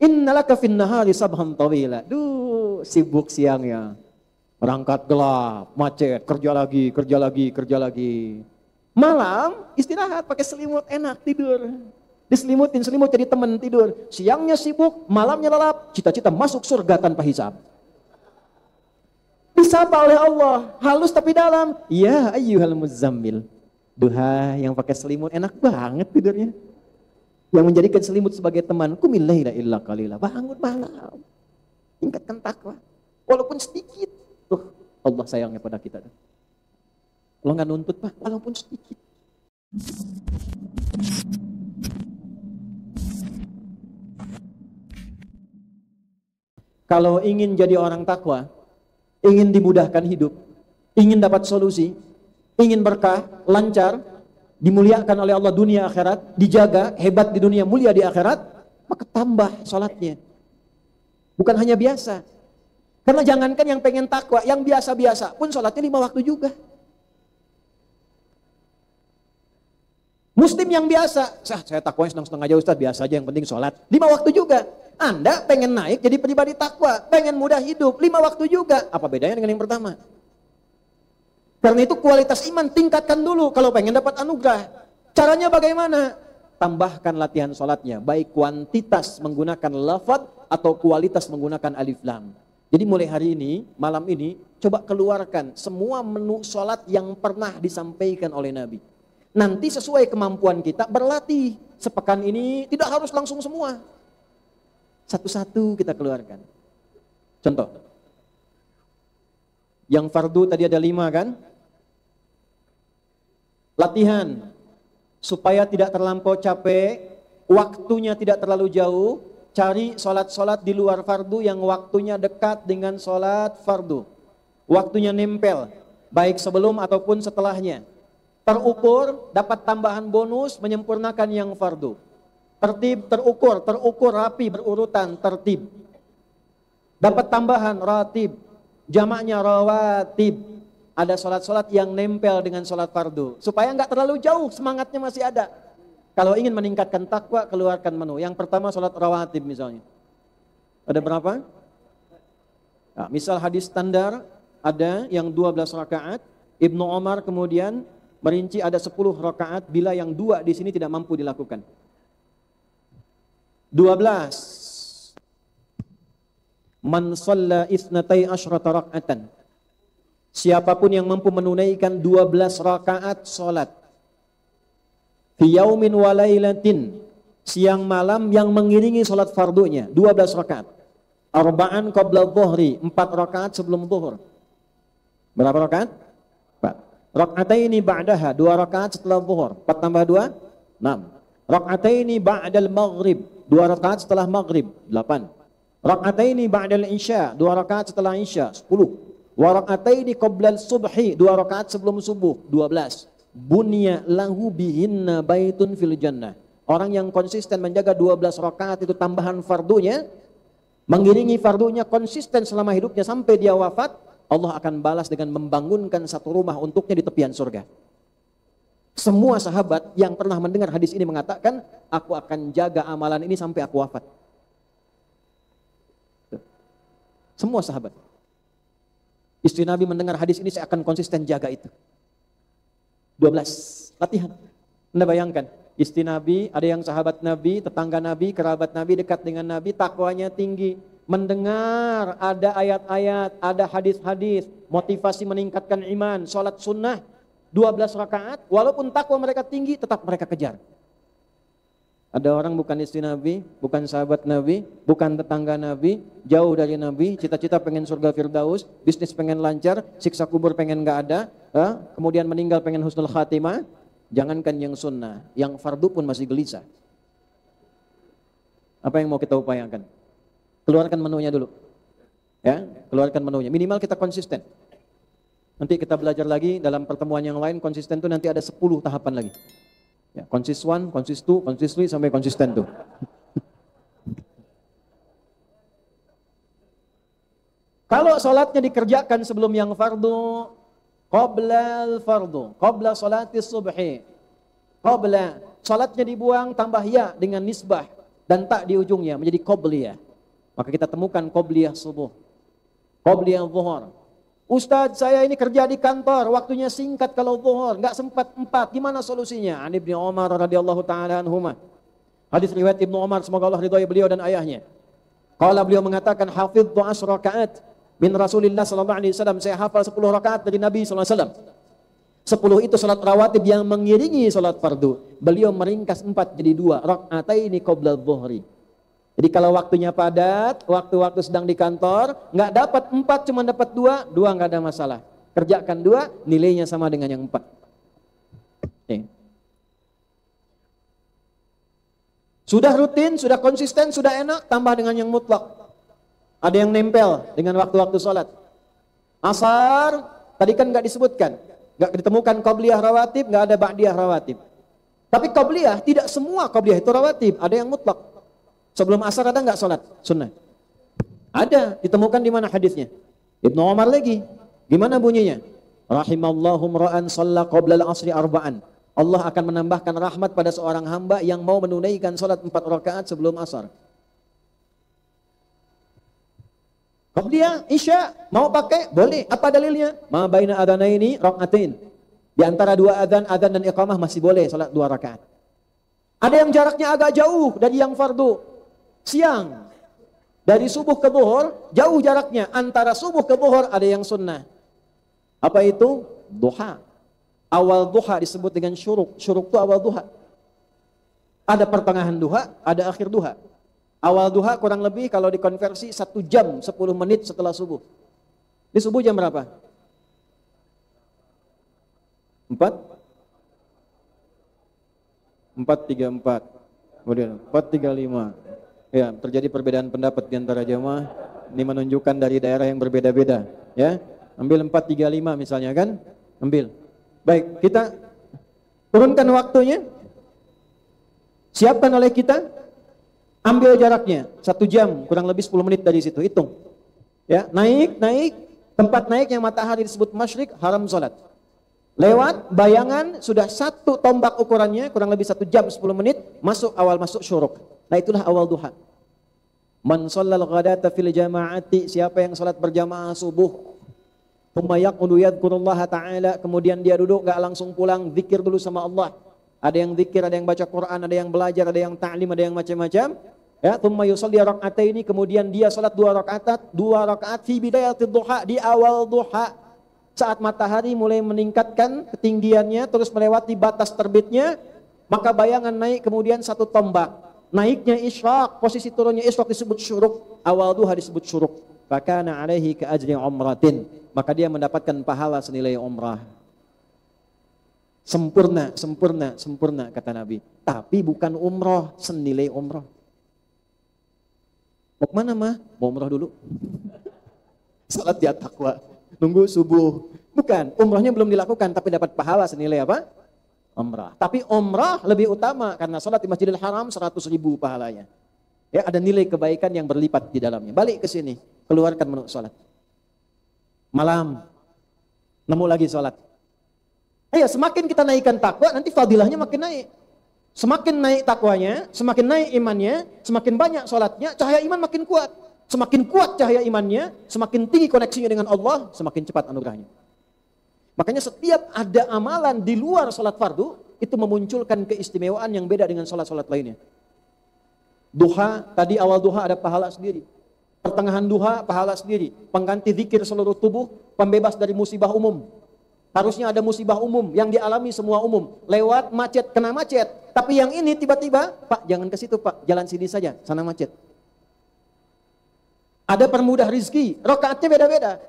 Innalaka fin nahari sabhan tawila. Duh, sibuk siangnya. Berangkat gelap, macet, kerja lagi, kerja lagi, kerja lagi. Malam istirahat pakai selimut enak tidur. Diselimutin selimut jadi teman tidur. Siangnya sibuk, malamnya lelap, cita-cita masuk surga tanpa hisab. Disapa oleh Allah, halus tapi dalam. Ya ayyuhal muzammil. Duha yang pakai selimut enak banget tidurnya. Yang menjadikan selimut sebagai teman. Qumil laila illa qalila. Bangun malam. Tingkatkan takwa. Walaupun sedikit. Tuh, Allah sayangnya pada kita. Allah nggak nuntut, Pak, walaupun sedikit. Kalau ingin jadi orang takwa, ingin dimudahkan hidup, ingin dapat solusi, ingin berkah, lancar, dimuliakan oleh Allah dunia akhirat, dijaga, hebat di dunia, mulia di akhirat, maka tambah sholatnya. Bukan hanya biasa. Karena jangankan yang pengen takwa, yang biasa-biasa pun sholatnya 5 waktu juga. Muslim yang biasa, saya takwanya senang-senang aja Ustaz, biasa aja yang penting sholat. 5 waktu juga. Anda pengen naik jadi pribadi takwa, pengen mudah hidup, 5 waktu juga. Apa bedanya dengan yang pertama? Karena itu kualitas iman tingkatkan dulu kalau pengen dapat anugerah. Caranya bagaimana? Tambahkan latihan sholatnya, baik kuantitas menggunakan lafaz atau kualitas menggunakan alif lam. Jadi mulai hari ini, malam ini, coba keluarkan semua menu sholat yang pernah disampaikan oleh Nabi. Nanti sesuai kemampuan kita berlatih. Sepekan ini tidak harus langsung semua. Satu-satu kita keluarkan. Contoh. Yang fardu tadi ada 5 kan? Latihan. Supaya tidak terlampau capek, waktunya tidak terlalu jauh. Cari sholat-sholat di luar fardu yang waktunya dekat dengan sholat fardu. Waktunya nempel, baik sebelum ataupun setelahnya. Terukur, dapat tambahan bonus, menyempurnakan yang fardu. Tertib, terukur rapi, berurutan, tertib. Dapat tambahan, ratib. Jamaknya rawatib. Ada sholat-sholat yang nempel dengan sholat fardu. Supaya nggak terlalu jauh, semangatnya masih ada. Kalau ingin meningkatkan takwa, keluarkan menu. Yang pertama sholat rawatib misalnya. Ada berapa? Nah, misal hadis standar ada yang 12 rakaat. Ibnu Umar kemudian merinci ada 10 rakaat bila yang 2 di sini tidak mampu dilakukan. 12. Man shalla isnatai asyrata raka'atan. Siapapun yang mampu menunaikan 12 rakaat salat. Fi yaumin wa lailatin, siang malam yang mengiringi salat fardunya 12 rakaat. Arba'an qabla dhuhri, 4 rakaat sebelum zuhur. Berapa rakaat? 4. Raka'ataini ba'daha, 2 rakaat setelah zuhur. 4 tambah 2, 6. Raka'ataini ba'dal maghrib, 2 rakaat setelah maghrib, 8. Raka'ataini ba'dal isya, 2 rakaat setelah isya, 10. Wa raka'ataini qabla subhi, 2 rakaat sebelum subuh, 12. Bunya lahu bihinna baitun fil jannah. Orang yang konsisten menjaga 12 rakaat itu tambahan fardunya, mengiringi fardunya konsisten selama hidupnya sampai dia wafat, Allah akan balas dengan membangunkan satu rumah untuknya di tepian surga. Semua sahabat yang pernah mendengar hadis ini mengatakan, aku akan jaga amalan ini sampai aku wafat. Semua sahabat. Istri Nabi mendengar hadis ini, saya akan konsisten jaga itu. 12, latihan. Anda bayangkan, istri Nabi, ada yang sahabat Nabi, tetangga Nabi, kerabat Nabi, dekat dengan Nabi, takwanya tinggi. Mendengar ada ayat-ayat, ada hadis-hadis, motivasi meningkatkan iman, sholat sunnah, 12 rakaat, walaupun takwa mereka tinggi, tetap mereka kejar. Ada orang bukan istri Nabi, bukan sahabat Nabi, bukan tetangga Nabi, jauh dari Nabi, cita-cita pengen surga Firdaus, bisnis pengen lancar, siksa kubur pengen gak ada, kemudian meninggal pengen husnul khatimah. Jangankan yang sunnah, yang fardu pun masih gelisah. Apa yang mau kita upayakan? Keluarkan menunya dulu. Ya, keluarkan menunya. Minimal kita konsisten. Nanti kita belajar lagi dalam pertemuan yang lain, konsisten itu nanti ada 10 tahapan lagi. Ya, konsis 1, konsis 2, konsis 3 sampai konsisten tuh. Kalau sholatnya dikerjakan sebelum yang fardu, qabla al-fardu, qabla sholatis subhi, qabla, sholatnya dibuang tambah ya dengan nisbah dan tak di ujungnya menjadi qobliyah. Maka kita temukan qobliyah subuh, qobliyah zuhur. Ustadz, saya ini kerja di kantor, waktunya singkat kalau zuhur, nggak sempat 4. Gimana solusinya? An Ibnu Umar radhiyallahu taala anhuma. Hadis riwayat Ibnu Umar, semoga Allah ridhoi beliau dan ayahnya. Qala, beliau mengatakan, hafidhu 10 rakaat min Rasulillah sallallahu alaihi wasallam. Saya hafal 10 rakaat dari Nabi sallallahu alaihi wasallam. 10 itu salat rawatib yang mengiringi salat fardu. Beliau meringkas 4 jadi 2, rakaataini qabla dhuhri. Jadi kalau waktunya padat, waktu-waktu sedang di kantor, nggak dapat 4, cuma dapat 2 nggak ada masalah. Kerjakan 2, nilainya sama dengan yang 4. Oke. Sudah rutin, sudah konsisten, sudah enak, tambah dengan yang mutlak. Ada yang nempel dengan waktu-waktu sholat. Asar, tadi kan nggak disebutkan, nggak ditemukan qabliyah rawatib, nggak ada ba'diyah rawatib. Tapi qabliyah, tidak semua qabliyah itu rawatib, ada yang mutlak. Sebelum asar ada nggak sholat sunnah? Ada, ditemukan di mana hadisnya? Ibnu Umar lagi. Gimana bunyinya? Rahimallahu mra'an shalla qabla al-asri arba'an. Allah akan menambahkan rahmat pada seorang hamba yang mau menunaikan sholat 4 rakaat sebelum asar. Qabliyah isya mau pakai? Boleh. Apa dalilnya? Ma baina adzanaini rakaatain. Di antara 2 adzan dan iqamah masih boleh salat 2 rakaat. Ada yang jaraknya agak jauh dari yang fardu. Siang. Dari subuh ke zuhur, jauh jaraknya. Antara subuh ke zuhur ada yang sunnah. Apa itu? Duha. Awal duha disebut dengan syuruk. Syuruk itu awal duha. Ada pertengahan duha, ada akhir duha. Awal duha kurang lebih kalau dikonversi 1 jam 10 menit setelah subuh. Di subuh jam berapa? 4.34. Kemudian 4.35. Ya, terjadi perbedaan pendapat di antara jamaah. Ini menunjukkan dari daerah yang berbeda-beda, ya. Ambil 4.35 misalnya kan? Ambil. Baik, kita turunkan waktunya. Siapkan oleh kita. Ambil jaraknya 1 jam, kurang lebih 10 menit dari situ, hitung. Ya, naik, tempat naiknya matahari disebut masyrik, haram salat. Lewat bayangan sudah 1 tombak ukurannya, kurang lebih 1 jam 10 menit, masuk syuruk. Nah, itulah awal duha. Man shallal ghadata fil jama'ati, siapa yang salat berjamaah subuh, thumma yaqudu yadhkurullaha ta'ala, kemudian dia duduk enggak langsung pulang, zikir dulu sama Allah. Ada yang zikir, ada yang baca Quran, ada yang belajar, ada yang ta'lim, ada yang macam-macam. Ya, thumma yusalli rak'ataini, kemudian dia salat 2 rakaat fi bidayatid duha, di awal duha. Saat matahari mulai meningkatkan ketinggiannya terus melewati batas terbitnya, maka bayangan naik kemudian 1 tombak. Naiknya isyraq, posisi turunnya isyraq disebut syuruk, awal duha disebut syuruk. Fakana alaihi ka ajri umratin, maka dia mendapatkan pahala senilai umrah. Sempurna kata Nabi. Tapi bukan umrah senilai umrah. Mau kemana mah? Mau umrah dulu. Salat di at-taqwa, nunggu subuh. Bukan, umrahnya belum dilakukan tapi dapat pahala senilai apa? Umrah. Tapi umrah lebih utama karena salat di Masjidil Haram 100.000 pahalanya. Ya, ada nilai kebaikan yang berlipat di dalamnya. Balik ke sini, keluarkan menu salat. Malam, nemu lagi salat. Ayo, semakin kita naikkan takwa, nanti fadilahnya makin naik. Semakin naik takwanya, semakin naik imannya, semakin banyak salatnya, cahaya iman makin kuat. Semakin kuat cahaya imannya, semakin tinggi koneksinya dengan Allah, semakin cepat anugerahnya. Makanya setiap ada amalan di luar salat fardu, itu memunculkan keistimewaan yang beda dengan salat-salat lainnya. Duha, tadi awal duha ada pahala sendiri. Pertengahan duha, pahala sendiri. Pengganti zikir seluruh tubuh, pembebas dari musibah umum. Harusnya ada musibah umum yang dialami semua umum. Lewat macet, kena macet. Tapi yang ini tiba-tiba, Pak jangan ke situ Pak, jalan sini saja, sana macet. Ada permudah rizki, rakaatnya beda-beda.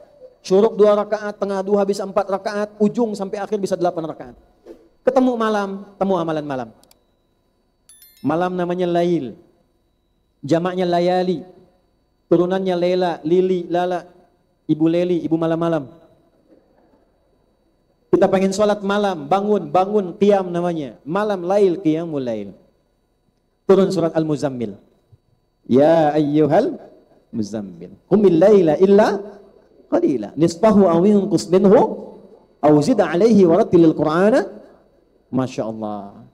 Syuruk 2 rakaat, tengah duha bisa 4 rakaat, ujung sampai akhir bisa 8 rakaat. Ketemu malam, temu amalan malam. Malam namanya lail. Jamaknya layali. Turunannya lela, lili, lala. Ibu leli, ibu malam-malam. Kita pengen sholat malam, bangun, qiyam namanya. Malam lail, qiyamul lail. Turun surat Al-Muzammil. Ya ayyuhal muzammil. Qumil laila illa qalila. Nisfahu aw inqus minhu aw zid alaihi warattilil Qur'ana. Masya Allah.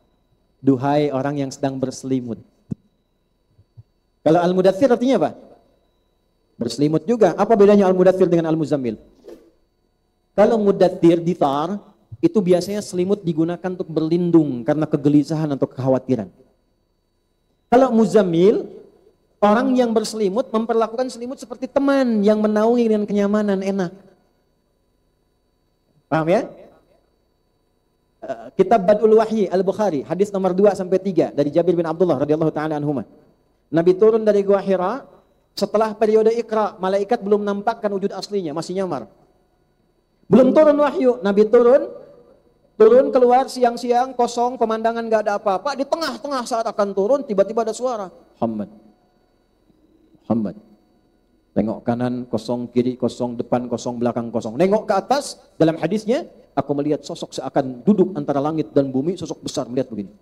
Duhai orang yang sedang berselimut. Kalau al-mudaththir artinya apa? Berselimut juga. Apa bedanya al-mudaththir dengan al-muzammil? Kalau mudaththir dithar, itu biasanya selimut digunakan untuk berlindung karena kegelisahan atau kekhawatiran. Kalau muzammil, orang yang berselimut memperlakukan selimut seperti teman yang menaungi dengan kenyamanan, enak. Paham ya? Kitab Badul Wahyi Al-Bukhari, hadis nomor 2 sampai 3 dari Jabir bin Abdullah radhiyallahu taala anhuma. Nabi turun dari Gua Hira setelah periode Iqra, malaikat belum nampakkan wujud aslinya, masih nyamar. Belum turun wahyu, Nabi turun keluar siang-siang, kosong, pemandangan gak ada apa-apa. Di tengah-tengah saat akan turun, tiba-tiba ada suara. Muhammad. Tengok kanan, kosong, kiri, kosong, depan, kosong, belakang, kosong. Nengok ke atas, dalam hadisnya, aku melihat sosok seakan duduk antara langit dan bumi, sosok besar, melihat begini.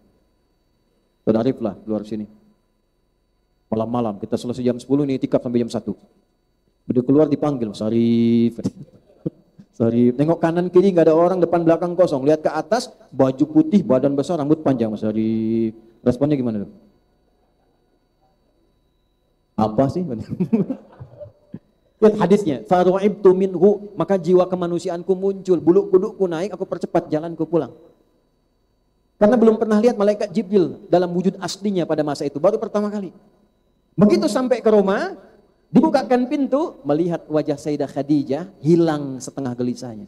Dan ariflah, keluar sini. Malam-malam, kita selesai jam 10 nih, itikaf sampai jam 1. Begitu keluar dipanggil, Sarif. Sarif, nengok kanan kiri nggak ada orang, depan belakang kosong. Lihat ke atas, baju putih, badan besar, rambut panjang, Mas Sarif. Responnya gimana tuh? Apa sih? Lihat hadisnya, faru'ibtu minhu, maka jiwa kemanusiaanku muncul, bulu kudukku naik, aku percepat jalanku pulang. Karena belum pernah lihat malaikat Jibril dalam wujud aslinya pada masa itu, baru pertama kali. Begitu sampai ke rumah, dibukakan pintu, melihat wajah Sayyidah Khadijah hilang setengah gelisahnya.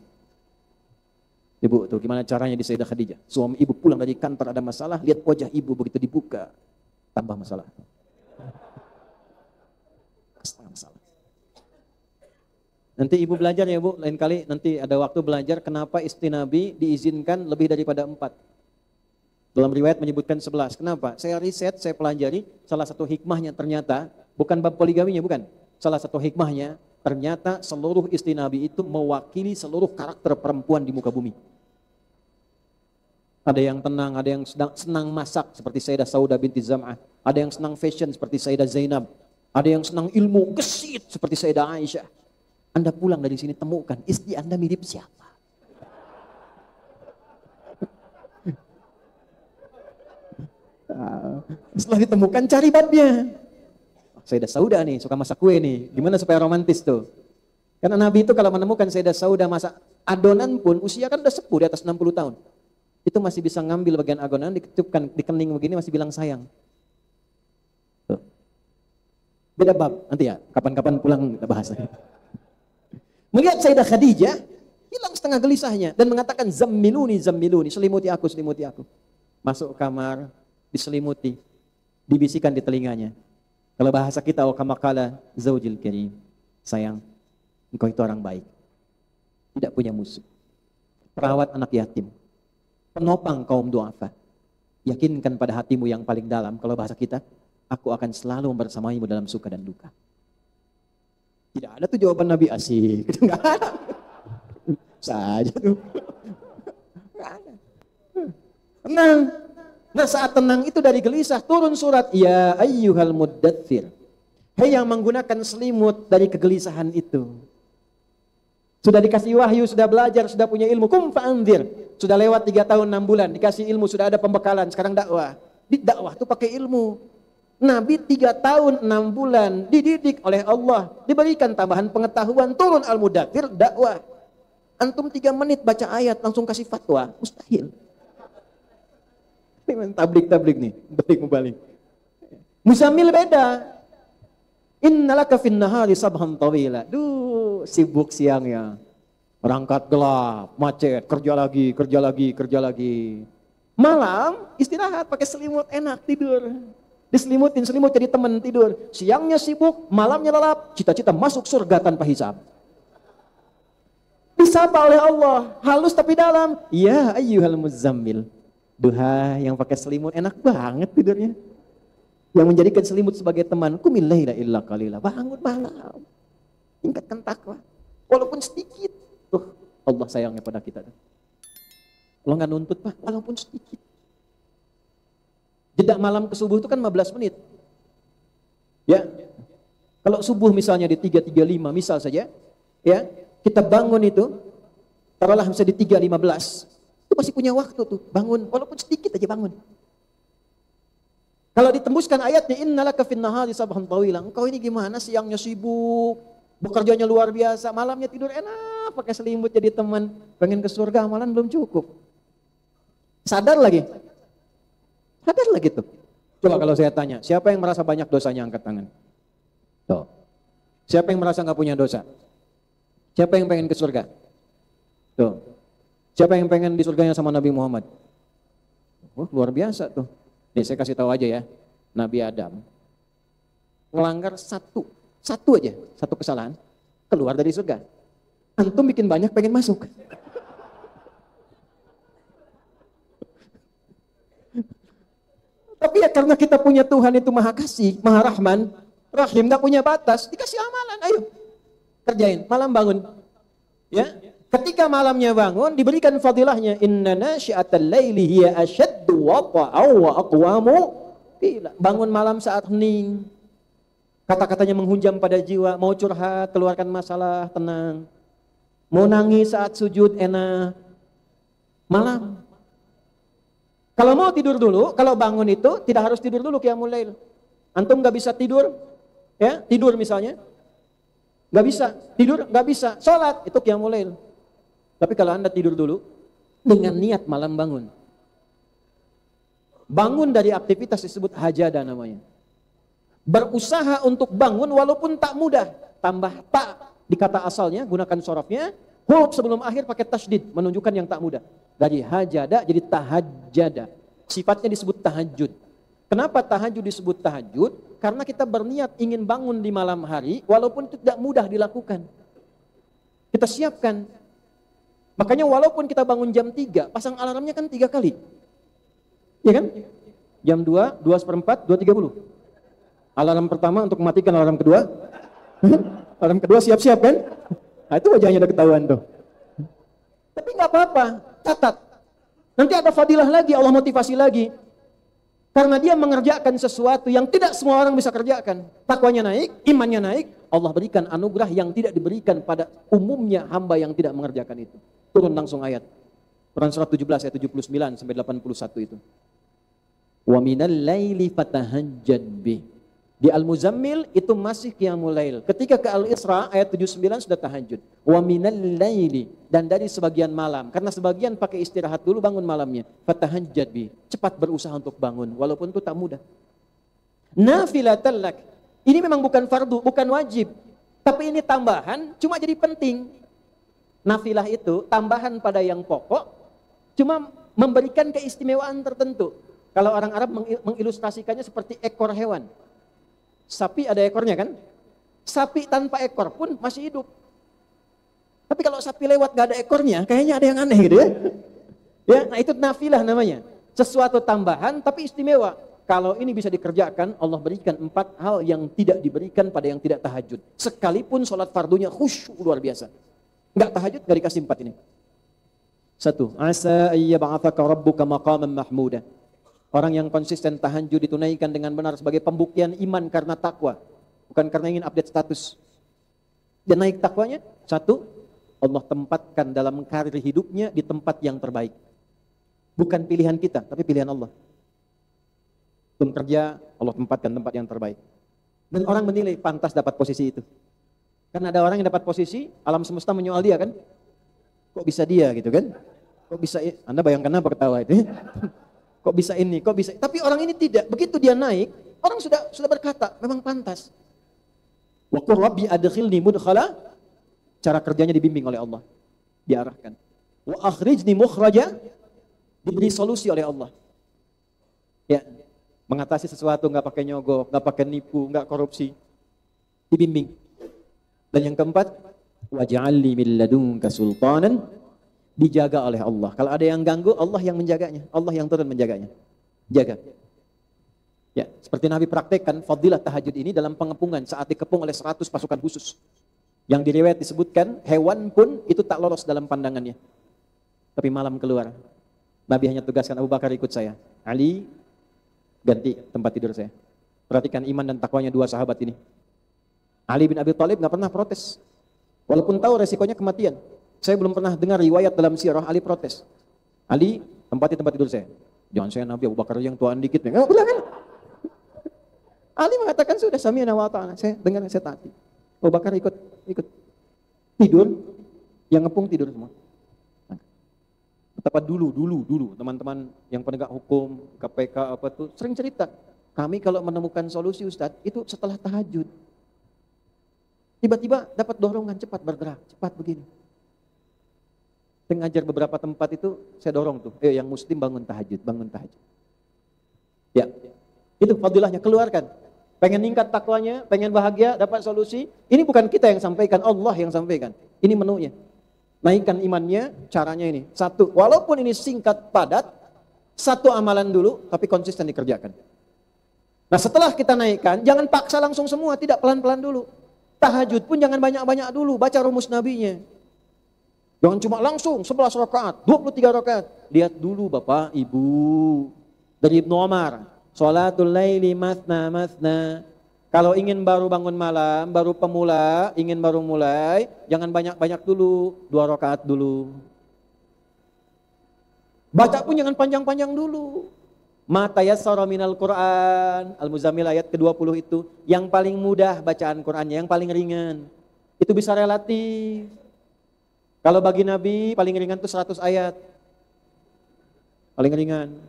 Ibu tuh gimana caranya di Sayyidah Khadijah? Suami ibu pulang dari kantor ada masalah, lihat wajah ibu begitu dibuka, tambah masalah. Setengah masalah. Nanti ibu belajar ya bu, lain kali nanti ada waktu belajar kenapa istri Nabi diizinkan lebih daripada 4. Dalam riwayat menyebutkan 11. Kenapa? Saya riset, saya pelajari, salah satu hikmahnya ternyata bukan bab poligaminya, bukan. Salah satu hikmahnya, ternyata seluruh istri Nabi itu mewakili seluruh karakter perempuan di muka bumi. Ada yang tenang, ada yang senang masak seperti Sayyidah Saudah binti Zam'ah. Ada yang senang fashion seperti Sayyidah Zainab. Ada yang senang ilmu, gesit seperti Sayyidah Aisyah. Anda pulang dari sini temukan, istri Anda mirip siapa? Setelah ditemukan, cari babnya. Sayyidah Saudah nih, suka masak kue nih. Gimana supaya romantis tuh? Karena Nabi itu kalau menemukan Sayyidah Saudah masak adonan pun, usia kan udah sepuh, di atas 60 tahun. Itu masih bisa ngambil bagian adonan, diketupkan di kening begini, masih bilang sayang. Tuh. Beda bab, nanti ya, kapan-kapan pulang kita bahas. Melihat Sayyidah Khadijah, hilang setengah gelisahnya. Dan mengatakan, zammiluni, selimuti aku. Masuk kamar, diselimuti, dibisikan di telinganya. Kalau bahasa kita, kamakala zaujil karim, sayang, engkau itu orang baik, tidak punya musuh, perawat anak yatim, penopang kaum duafa, yakinkan pada hatimu yang paling dalam, kalau bahasa kita, aku akan selalu bersamaimu dalam suka dan duka. Tidak ada tuh jawaban Nabi asik, nggak ada, saja tuh, nggak ada. Tenang. Nah saat tenang itu dari gelisah turun surat ya ayyuhal muddatsir. Hei yang menggunakan selimut dari kegelisahan itu. Sudah dikasih wahyu, sudah belajar, sudah punya ilmu. Kum fa'anzir. Sudah lewat 3 tahun 6 bulan, dikasih ilmu, sudah ada pembekalan, sekarang dakwah. Di dakwah itu pakai ilmu. Nabi 3 tahun 6 bulan dididik oleh Allah, diberikan tambahan pengetahuan, turun al-muddatsir dakwah. Antum 3 menit baca ayat langsung kasih fatwa, mustahil. Ini tablik nih, balik. Muzammil beda. Innalaka fin nahari sabhan tawila. Duh, sibuk siangnya. Berangkat gelap, macet, kerja lagi. Malam istirahat pakai selimut enak tidur. Diselimutin selimut jadi teman tidur. Siangnya sibuk, malamnya lelap, cita-cita masuk surga tanpa hisab. Disapa oleh Allah, halus tapi dalam. Ya ayyuhal muzammil. Duha yang pakai selimut enak banget tidurnya. Yang menjadikan selimut sebagai teman. Qumil laila illa qalila. Bangun malam. Tingkatkan takwa. Walaupun sedikit. Tuh, Allah sayangnya pada kita. Allah nggak nuntut, Pak, walaupun sedikit. Jeda malam ke subuh itu kan 15 menit. Ya. Kalau subuh misalnya di 3.35 misal saja, ya, kita bangun itu taruhlah bisa di 3.15. Itu masih punya waktu tuh, bangun, walaupun sedikit aja bangun. Kalau ditembuskan ayatnya, innalaka fin nahari sabhan tawila. Engkau ini gimana, siangnya sibuk, bekerjanya luar biasa, malamnya tidur enak, pakai selimut jadi teman, pengen ke surga, malam belum cukup. Sadar lagi tuh. Coba kalau saya tanya, siapa yang merasa banyak dosanya angkat tangan? Tuh. Siapa yang merasa nggak punya dosa? Siapa yang pengen ke surga? Tuh. Siapa yang pengen di surganya sama Nabi Muhammad? Oh, luar biasa tuh. Nih saya kasih tahu aja ya, Nabi Adam melanggar satu aja, satu kesalahan, keluar dari surga. Antum bikin banyak pengen masuk. Tapi ya karena kita punya Tuhan itu Maha Kasih, Maha Rahman, Rahim, gak punya batas, dikasih amalan, ayo kerjain, malam bangun. Ya, ketika malamnya bangun diberikan fadilahnya, inna nasyi'atal laili hiya asyaddu wata'aw wa aqwamu qila. Bangun malam saat hening, kata-katanya menghunjam pada jiwa, mau curhat keluarkan masalah tenang, mau nangis saat sujud enak. Malam. Kalau mau tidur dulu, kalau bangun itu tidak harus tidur dulu qiyamul lail. Antum gak bisa tidur, ya tidur misalnya, gak bisa tidur, gak bisa sholat, itu qiyamul lail. Tapi kalau Anda tidur dulu dengan niat malam bangun, bangun dari aktivitas disebut hajada namanya. Berusaha untuk bangun walaupun tak mudah, tambah tak di kata asalnya, gunakan sorofnya, huruf sebelum akhir pakai tasydid, menunjukkan yang tak mudah. Dari hajada jadi tahajjada. Sifatnya disebut tahajud. Kenapa tahajud disebut tahajud? Karena kita berniat ingin bangun di malam hari walaupun itu tidak mudah dilakukan. Kita siapkan. Makanya walaupun kita bangun jam 3, pasang alarmnya kan 3 kali. Iya kan? Jam 2, 2:04, 2:30. Alarm pertama untuk mematikan, alarm kedua. Alarm kedua siap-siap kan? Nah itu wajahnya udah ketahuan tuh. Tapi nggak apa-apa, catat. Nanti ada fadilah lagi, Allah motivasi lagi. Karena dia mengerjakan sesuatu yang tidak semua orang bisa kerjakan. Takwanya naik, imannya naik, Allah berikan anugerah yang tidak diberikan pada umumnya hamba yang tidak mengerjakan itu. Turun langsung ayat. Quran surat 17 ayat 79 sampai 81 itu. Wa minal laili fatahajjad bih. Di Al-Muzammil itu masih qiyamul lail. Ketika ke Al-Isra ayat 79 sudah tahajud. Wa minal laili, dan dari sebagian malam. Karena sebagian pakai istirahat dulu, bangun malamnya. Fatahajjad bi. Cepat berusaha untuk bangun walaupun itu tak mudah. Nafilatan lak. Ini memang bukan fardu, bukan wajib. Tapi ini tambahan, cuma jadi penting. Nafilah itu tambahan pada yang pokok, cuma memberikan keistimewaan tertentu. Kalau orang Arab mengilustrasikannya seperti ekor hewan. Sapi ada ekornya kan? Sapi tanpa ekor pun masih hidup. Tapi kalau sapi lewat gak ada ekornya, kayaknya ada yang aneh gitu ya. Ya, nah itu nafilah namanya. Sesuatu tambahan tapi istimewa. Kalau ini bisa dikerjakan, Allah berikan 4 hal yang tidak diberikan pada yang tidak tahajud. Sekalipun sholat fardunya khusyuk luar biasa. Enggak tahajud, gak dikasih 4 ini. 1. Asa ayyab'athaka rabbuka maqaman mahmuda. Orang yang konsisten tahajud ditunaikan dengan benar sebagai pembuktian iman karena takwa. Bukan karena ingin update status. Dan naik takwanya, 1, Allah tempatkan dalam karir hidupnya di tempat yang terbaik. Bukan pilihan kita, tapi pilihan Allah. Belum kerja, Allah tempatkan tempat yang terbaik. Dan orang menilai pantas dapat posisi itu. Karena ada orang yang dapat posisi, alam semesta menyoal dia kan. Kok bisa dia gitu kan? Kok bisa, Anda bayangkan apa ketawa itu? Kok bisa ini, kok bisa. Tapi orang ini tidak. Begitu dia naik, orang sudah berkata, memang pantas. Wa qur rabbi adkhilni mudkhala. Cara kerjanya dibimbing oleh Allah. Diarahkan. Wa akhrijni mukhraja. Diberi solusi oleh Allah. Ya, mengatasi sesuatu enggak pakai nyogok, enggak pakai nipu, enggak korupsi. Dibimbing. Dan yang keempat, waj'alni min ladunka sultanan. Dijaga oleh Allah. Kalau ada yang ganggu, Allah yang menjaganya. Allah yang turun menjaganya. Jaga. Ya, seperti Nabi praktekkan fadilah tahajud ini dalam pengepungan saat dikepung oleh 100 pasukan khusus. Yang di riwayat disebutkan hewan pun itu tak lolos dalam pandangannya. Tapi malam keluar. Nabi hanya tugaskan Abu Bakar ikut saya. Ali ganti tempat tidur saya. Perhatikan iman dan takwanya 2 sahabat ini. Ali bin Abi Thalib enggak pernah protes. Walaupun tahu resikonya kematian. Saya belum pernah dengar riwayat dalam sirah Ali protes. Ali, tempati tempat tidur saya. Jangan saya Nabi, Abu Bakar yang tuaan dikit. Enggak pernah kan? Ali mengatakan sudah sami'na wa ata'na. Saya dengar, saya taati. Abu Bakar ikut tidur, yang ngepung tidur semua. Betapa dulu teman-teman yang penegak hukum, KPK apa tuh sering cerita. Kami kalau menemukan solusi Ustadz itu setelah tahajud. Tiba-tiba dapat dorongan cepat bergerak, cepat begini. Saya ngajar beberapa tempat itu saya dorong tuh, yang muslim bangun tahajud. Ya, itu fadilahnya, keluarkan. Pengen ningkat takwanya, pengen bahagia, dapat solusi. Ini bukan kita yang sampaikan, Allah yang sampaikan. Ini menunya. Naikkan imannya, caranya ini. Satu, walaupun ini singkat, padat, satu amalan dulu, tapi konsisten dikerjakan. Nah setelah kita naikkan, jangan paksa langsung semua, tidak, pelan-pelan dulu. Tahajud pun jangan banyak-banyak dulu, baca rumus nabinya. Jangan cuma langsung 11 rakaat, 23 rakaat. Lihat dulu Bapak, Ibu. Dari Ibnu Umar, sholatul laili mathna mathna. Kalau ingin baru bangun malam, baru pemula, ingin baru mulai, jangan banyak-banyak dulu, 2 rakaat dulu. Baca pun jangan panjang-panjang dulu. Ma tayassara minal Qur'an, Al-Muzammil ayat ke-20 itu, yang paling mudah bacaan Qur'annya, yang paling ringan. Itu bisa relatif. Kalau bagi Nabi, paling ringan itu 100 ayat. Paling ringan.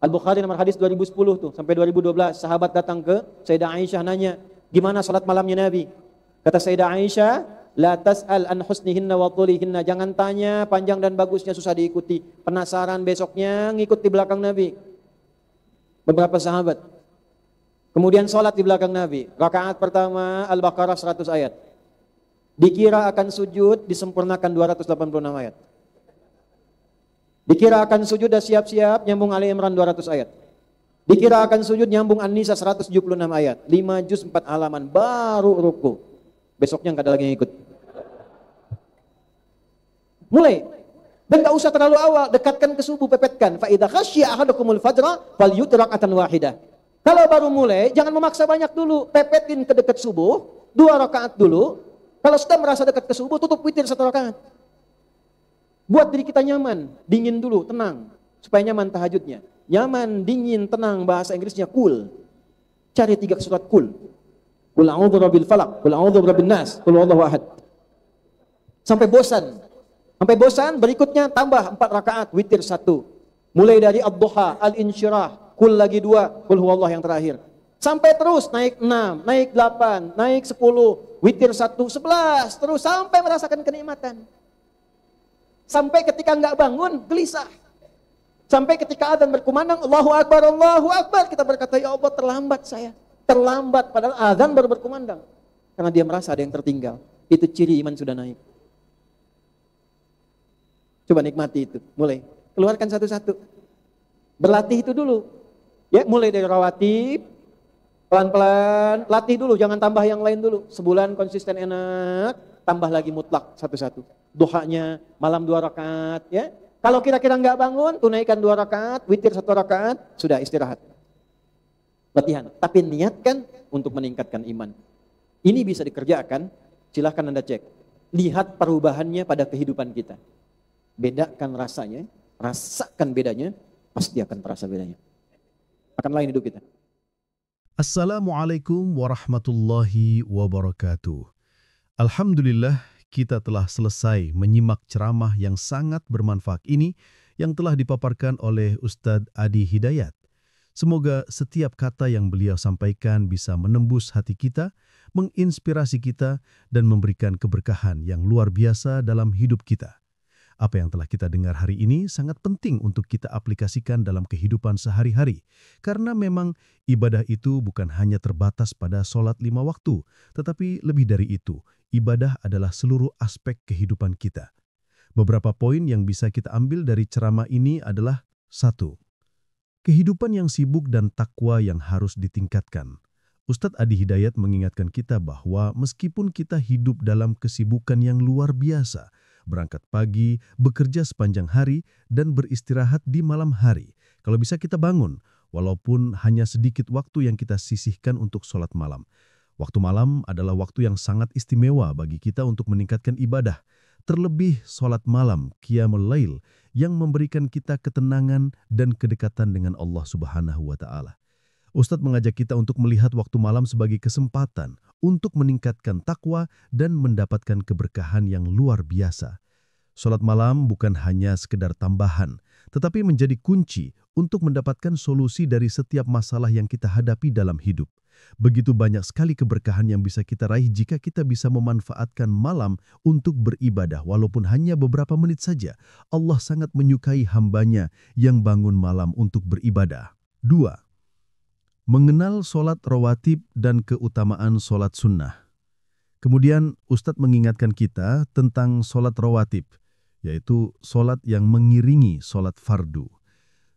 Al-Bukhari nomor hadis 2010 tuh sampai 2012, sahabat datang ke Sayyidah Aisyah nanya, gimana salat malamnya Nabi? Kata Sayyidah Aisyah, la tas'al an husnihinna wa tulihinna, jangan tanya panjang dan bagusnya susah diikuti. Penasaran besoknya ngikut di belakang Nabi. Beberapa sahabat. Kemudian salat di belakang Nabi. Rakaat pertama Al-Baqarah 100 ayat. Dikira akan sujud disempurnakan 286 ayat. Dikira akan sujud dan siap-siap nyambung Ali Imran 200 ayat. Dikira akan sujud nyambung An-Nisa 176 ayat. 5 juz 4 halaman baru ruku. Besoknya enggak ada lagi yang ikut. Mulai. Dan enggak usah terlalu awal, dekatkan ke subuh, pepetkan. Fa idza khasyiya ahadukumul fajra falyut rak'atan wahidah. Kalau baru mulai, jangan memaksa banyak dulu. Pepetin ke dekat subuh, 2 rakaat dulu. Kalau sudah merasa dekat ke subuh, tutup witir 1 rakaat. Buat diri kita nyaman, dingin dulu, tenang. Supaya nyaman tahajudnya. Nyaman, dingin, tenang, bahasa Inggrisnya cool. Cari 3 surat cool. Qul a'udzu birabbil falaq, qul a'udzu birabbin nas, qul huwallahu ahad. Sampai bosan. Sampai bosan, berikutnya tambah 4 rakaat, witir 1. Mulai dari ad-duha, al-insyirah, qul lagi 2, qul huwallahu yang terakhir. Sampai terus naik 6, naik 8, naik 10, witir 1, 11, terus sampai merasakan kenikmatan. Sampai ketika enggak bangun, gelisah. Sampai ketika adzan berkumandang, Allahu Akbar, kita berkata, ya Allah terlambat saya. Terlambat, padahal adzan baru berkumandang. Karena dia merasa ada yang tertinggal. Itu ciri iman sudah naik. Coba nikmati itu, mulai. Keluarkan satu-satu. Berlatih itu dulu. Ya, mulai dari rawatib, pelan-pelan, latih dulu, jangan tambah yang lain dulu. Sebulan konsisten enak, tambah lagi mutlak satu-satu. Duhanya malam 2 rakaat, ya. Kalau kira-kira enggak bangun, tunaikan 2 rakaat, witir 1 rakaat, sudah istirahat. Latihan, tapi niatkan untuk meningkatkan iman. Ini bisa dikerjakan, silahkan Anda cek. Lihat perubahannya pada kehidupan kita. Bedakan rasanya, rasakan bedanya, pasti akan terasa bedanya. Akan lain hidup kita. Assalamualaikum warahmatullahi wabarakatuh. Alhamdulillah, kita telah selesai menyimak ceramah yang sangat bermanfaat ini yang telah dipaparkan oleh Ustadz Adi Hidayat. Semoga setiap kata yang beliau sampaikan bisa menembus hati kita, menginspirasi kita, dan memberikan keberkahan yang luar biasa dalam hidup kita. Apa yang telah kita dengar hari ini sangat penting untuk kita aplikasikan dalam kehidupan sehari-hari. Karena memang ibadah itu bukan hanya terbatas pada sholat 5 waktu, tetapi lebih dari itu, ibadah adalah seluruh aspek kehidupan kita. Beberapa poin yang bisa kita ambil dari ceramah ini adalah: 1. Kehidupan yang sibuk dan takwa yang harus ditingkatkan. Ustadz Adi Hidayat mengingatkan kita bahwa meskipun kita hidup dalam kesibukan yang luar biasa, berangkat pagi, bekerja sepanjang hari, dan beristirahat di malam hari, kalau bisa kita bangun, walaupun hanya sedikit waktu yang kita sisihkan untuk sholat malam. Waktu malam adalah waktu yang sangat istimewa bagi kita untuk meningkatkan ibadah. Terlebih sholat malam, qiyamul lail, yang memberikan kita ketenangan dan kedekatan dengan Allah Subhanahu wa Ta'ala. Ustadz mengajak kita untuk melihat waktu malam sebagai kesempatan untuk meningkatkan takwa dan mendapatkan keberkahan yang luar biasa. Sholat malam bukan hanya sekedar tambahan, tetapi menjadi kunci untuk mendapatkan solusi dari setiap masalah yang kita hadapi dalam hidup. Begitu banyak sekali keberkahan yang bisa kita raih jika kita bisa memanfaatkan malam untuk beribadah, walaupun hanya beberapa menit saja. Allah sangat menyukai hambanya yang bangun malam untuk beribadah. 2. Mengenal sholat rawatib dan keutamaan sholat sunnah. Kemudian Ustadz mengingatkan kita tentang sholat rawatib, yaitu sholat yang mengiringi sholat fardu.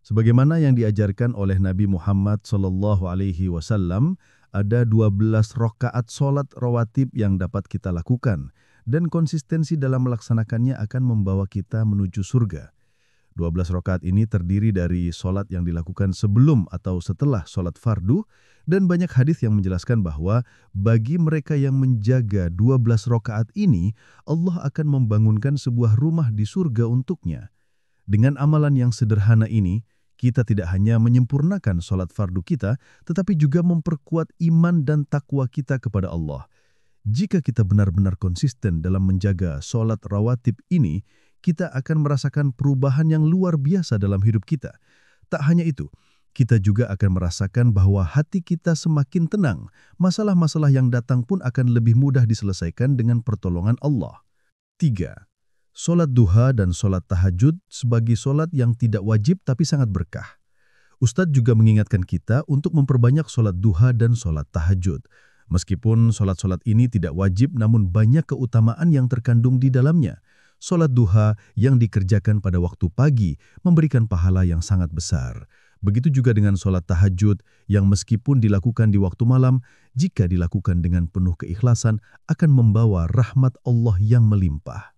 Sebagaimana yang diajarkan oleh Nabi Muhammad SAW, ada 12 rakaat sholat rawatib yang dapat kita lakukan, dan konsistensi dalam melaksanakannya akan membawa kita menuju surga. 12 rakaat ini terdiri dari sholat yang dilakukan sebelum atau setelah sholat fardu, dan banyak hadis yang menjelaskan bahwa bagi mereka yang menjaga 12 rakaat ini, Allah akan membangunkan sebuah rumah di surga untuknya. Dengan amalan yang sederhana ini, kita tidak hanya menyempurnakan sholat fardu kita, tetapi juga memperkuat iman dan takwa kita kepada Allah. Jika kita benar-benar konsisten dalam menjaga sholat rawatib ini, kita akan merasakan perubahan yang luar biasa dalam hidup kita. Tak hanya itu, kita juga akan merasakan bahwa hati kita semakin tenang. Masalah-masalah yang datang pun akan lebih mudah diselesaikan dengan pertolongan Allah. 3. Sholat duha dan sholat tahajud sebagai sholat yang tidak wajib tapi sangat berkah. Ustadz juga mengingatkan kita untuk memperbanyak sholat duha dan sholat tahajud. Meskipun sholat-sholat ini tidak wajib, namun banyak keutamaan yang terkandung di dalamnya. Sholat duha yang dikerjakan pada waktu pagi memberikan pahala yang sangat besar. Begitu juga dengan sholat tahajud yang meskipun dilakukan di waktu malam, jika dilakukan dengan penuh keikhlasan akan membawa rahmat Allah yang melimpah.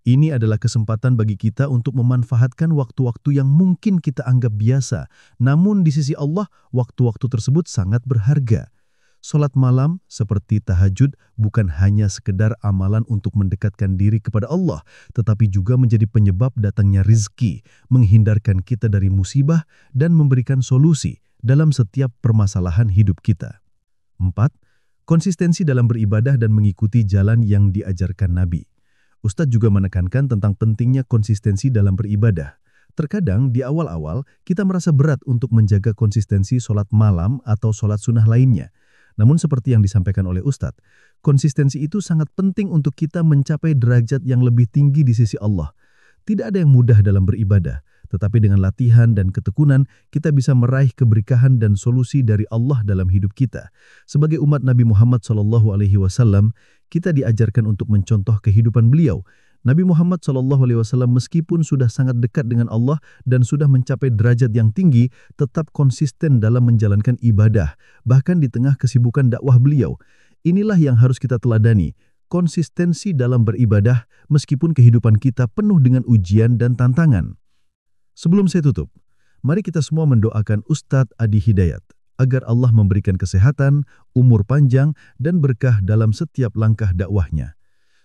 Ini adalah kesempatan bagi kita untuk memanfaatkan waktu-waktu yang mungkin kita anggap biasa, namun di sisi Allah waktu-waktu tersebut sangat berharga. Sholat malam seperti tahajud bukan hanya sekedar amalan untuk mendekatkan diri kepada Allah, tetapi juga menjadi penyebab datangnya rizki, menghindarkan kita dari musibah, dan memberikan solusi dalam setiap permasalahan hidup kita. 4. Konsistensi dalam beribadah dan mengikuti jalan yang diajarkan Nabi. Ustadz juga menekankan tentang pentingnya konsistensi dalam beribadah. Terkadang di awal-awal kita merasa berat untuk menjaga konsistensi sholat malam atau sholat sunnah lainnya. Namun seperti yang disampaikan oleh Ustadz, konsistensi itu sangat penting untuk kita mencapai derajat yang lebih tinggi di sisi Allah. Tidak ada yang mudah dalam beribadah, tetapi dengan latihan dan ketekunan kita bisa meraih keberkahan dan solusi dari Allah dalam hidup kita. Sebagai umat Nabi Muhammad SAW, kita diajarkan untuk mencontoh kehidupan beliau. Nabi Muhammad SAW meskipun sudah sangat dekat dengan Allah dan sudah mencapai derajat yang tinggi, tetap konsisten dalam menjalankan ibadah, bahkan di tengah kesibukan dakwah beliau. Inilah yang harus kita teladani, konsistensi dalam beribadah meskipun kehidupan kita penuh dengan ujian dan tantangan. Sebelum saya tutup, mari kita semua mendoakan Ustadz Adi Hidayat agar Allah memberikan kesehatan, umur panjang, dan berkah dalam setiap langkah dakwahnya.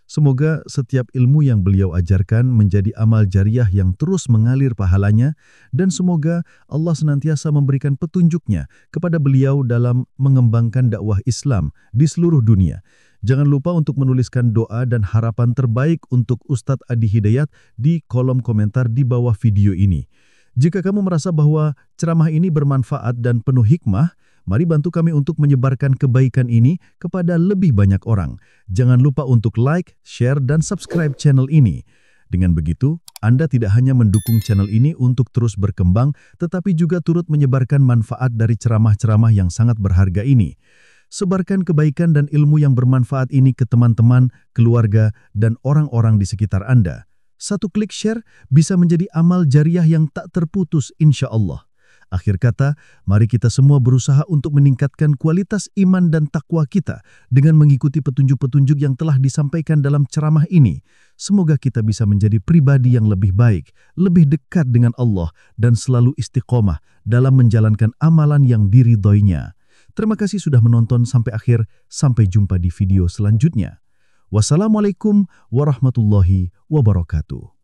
Semoga setiap ilmu yang beliau ajarkan menjadi amal jariah yang terus mengalir pahalanya, dan semoga Allah senantiasa memberikan petunjuknya kepada beliau dalam mengembangkan dakwah Islam di seluruh dunia. Jangan lupa untuk menuliskan doa dan harapan terbaik untuk Ustadz Adi Hidayat di kolom komentar di bawah video ini. Jika kamu merasa bahwa ceramah ini bermanfaat dan penuh hikmah, mari bantu kami untuk menyebarkan kebaikan ini kepada lebih banyak orang. Jangan lupa untuk like, share, dan subscribe channel ini. Dengan begitu, Anda tidak hanya mendukung channel ini untuk terus berkembang, tetapi juga turut menyebarkan manfaat dari ceramah-ceramah yang sangat berharga ini. Sebarkan kebaikan dan ilmu yang bermanfaat ini ke teman-teman, keluarga, dan orang-orang di sekitar Anda. Satu klik share bisa menjadi amal jariah yang tak terputus insya Allah. Akhir kata, mari kita semua berusaha untuk meningkatkan kualitas iman dan takwa kita dengan mengikuti petunjuk-petunjuk yang telah disampaikan dalam ceramah ini. Semoga kita bisa menjadi pribadi yang lebih baik, lebih dekat dengan Allah, dan selalu istiqomah dalam menjalankan amalan yang diridhoinya. Terima kasih sudah menonton sampai akhir. Sampai jumpa di video selanjutnya. Wassalamualaikum warahmatullahi wabarakatuh.